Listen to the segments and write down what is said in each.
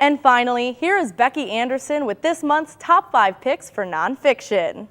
And finally, here is Becky Anderson with this month's top 5 picks for nonfiction.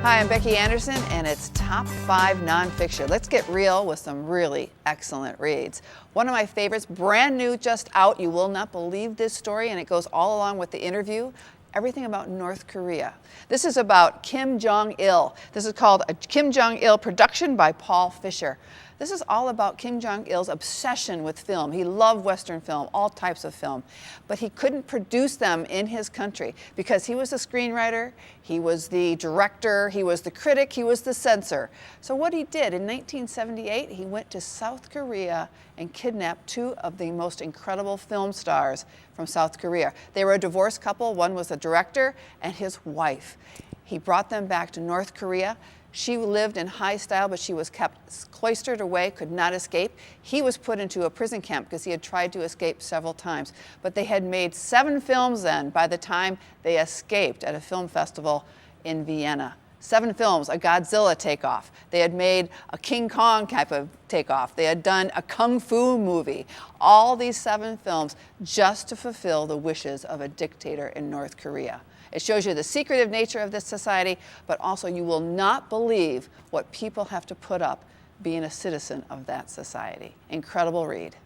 Hi, I'm Becky Anderson, and it's Top 5 Nonfiction. Let's get real with some really excellent reads. One of my favorites, brand new, just out. You will not believe this story, and it goes all along with the interview. Everything about North Korea. This is about Kim Jong-il. This is called a Kim Jong-il production by Paul Fisher. This is all about Kim Jong-il's obsession with film. He loved Western film, all types of film, but he couldn't produce them in his country because he was the screenwriter, he was the director, he was the critic, he was the censor. So what he did in 1978, he went to South Korea and kidnapped 2 of the most incredible film stars from South Korea. They were a divorced couple. One was the director and his wife. He brought them back to North Korea. She lived in high style, but she was kept cloistered away, could not escape. He was put into a prison camp because he had tried to escape several times. But they had made 7 films then by the time they escaped at a film festival in Vienna. 7 films, a Godzilla takeoff. They had made a King Kong type of takeoff. They had done a Kung Fu movie. All these 7 films just to fulfill the wishes of a dictator in North Korea. It shows you the secretive nature of this society, but also you will not believe what people have to put up being a citizen of that society. Incredible read.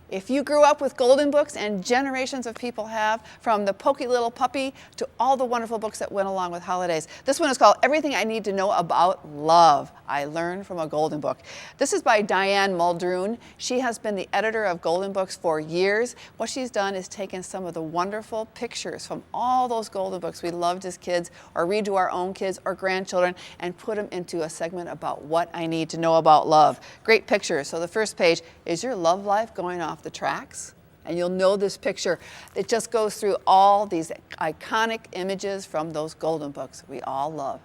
If you grew up with golden books, and generations of people have, from the Pokey Little Puppy to all the wonderful books that went along with holidays, this one is called Everything I Need to Know About Love. I Learned from a Golden Book. This is by Diane Muldoon. She has been the editor of Golden Books for years. What she's done is taken some of the wonderful pictures from all those golden books we loved as kids, or read to our own kids or grandchildren, and put them into a segment about what I need to know about love. Great pictures. So the first page, is your love life going off the tracks? And you'll know this picture. It just goes through all these iconic images from those golden books we all love,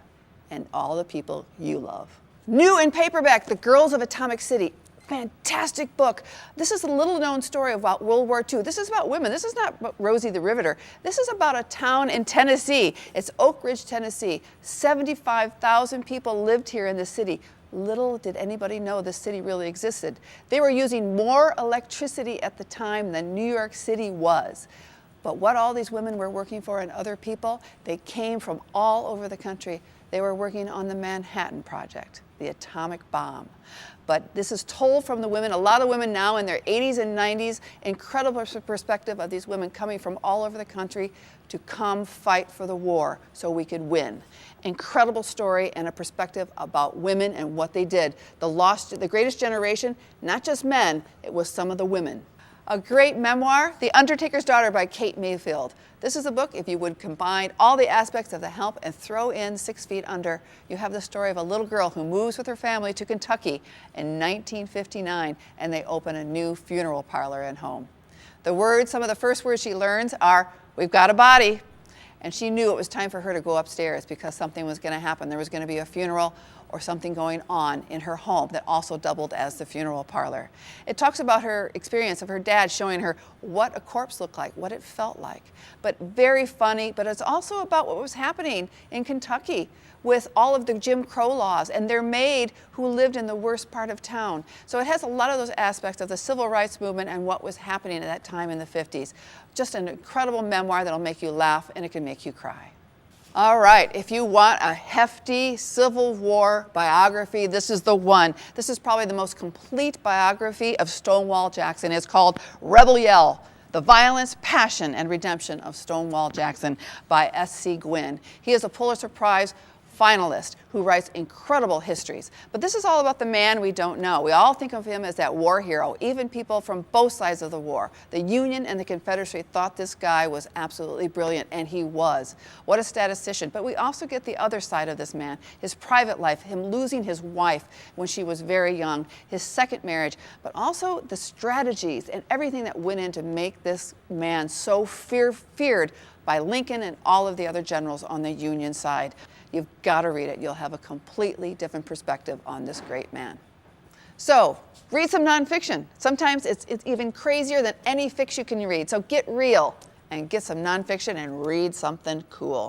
and all the people you love. New in paperback, The Girls of Atomic City. Fantastic book. This is a little known story about World War II. This is about women. This is not about Rosie the Riveter. This is about a town in Tennessee. It's Oak Ridge, Tennessee. 75,000 people lived here in the city. Little did anybody know this city really existed. They were using more electricity at the time than New York City was. But what all these women were working for and other people, they came from all over the country. They were working on the Manhattan Project, the atomic bomb. But this is told from the women, a lot of women now in their 80s and 90s, incredible perspective of these women coming from all over the country to come fight for the war so we could win. Incredible story and a perspective about women and what they did. The greatest generation, not just men, it was some of the women. A great memoir, The Undertaker's Daughter by Kate Mayfield. This is a book, if you would combine all the aspects of the help and throw in 6 Feet Under, you have the story of a little girl who moves with her family to Kentucky in 1959, and they open a new funeral parlor and home. Some of the first words she learns are, "We've got a body." And she knew it was time for her to go upstairs because something was going to happen. There was going to be a funeral or something going on in her home that also doubled as the funeral parlor. It talks about her experience of her dad showing her what a corpse looked like, what it felt like. But very funny, but it's also about what was happening in Kentucky with all of the Jim Crow laws and their maid who lived in the worst part of town. So it has a lot of those aspects of the civil rights movement and what was happening at that time in the 50s. Just an incredible memoir that'll make you laugh and it can make you cry. All right, if you want a hefty Civil War biography, this is the one. This is probably the most complete biography of Stonewall Jackson. It's called Rebel Yell: The Violence, Passion, and Redemption of Stonewall Jackson by S.C. Gwynne. He is a Pulitzer Prize finalist who writes incredible histories. But this is all about the man we don't know. We all think of him as that war hero. Even people from both sides of the war. The Union and the Confederacy thought this guy was absolutely brilliant, and he was. What a statistician. But we also get the other side of this man, his private life, him losing his wife when she was very young, his second marriage, but also the strategies and everything that went in to make this man so feared by Lincoln and all of the other generals on the Union side. You've got to read it. You'll have a completely different perspective on this great man. So, read some nonfiction. Sometimes it's even crazier than any fiction you can read. So get real and get some nonfiction and read something cool.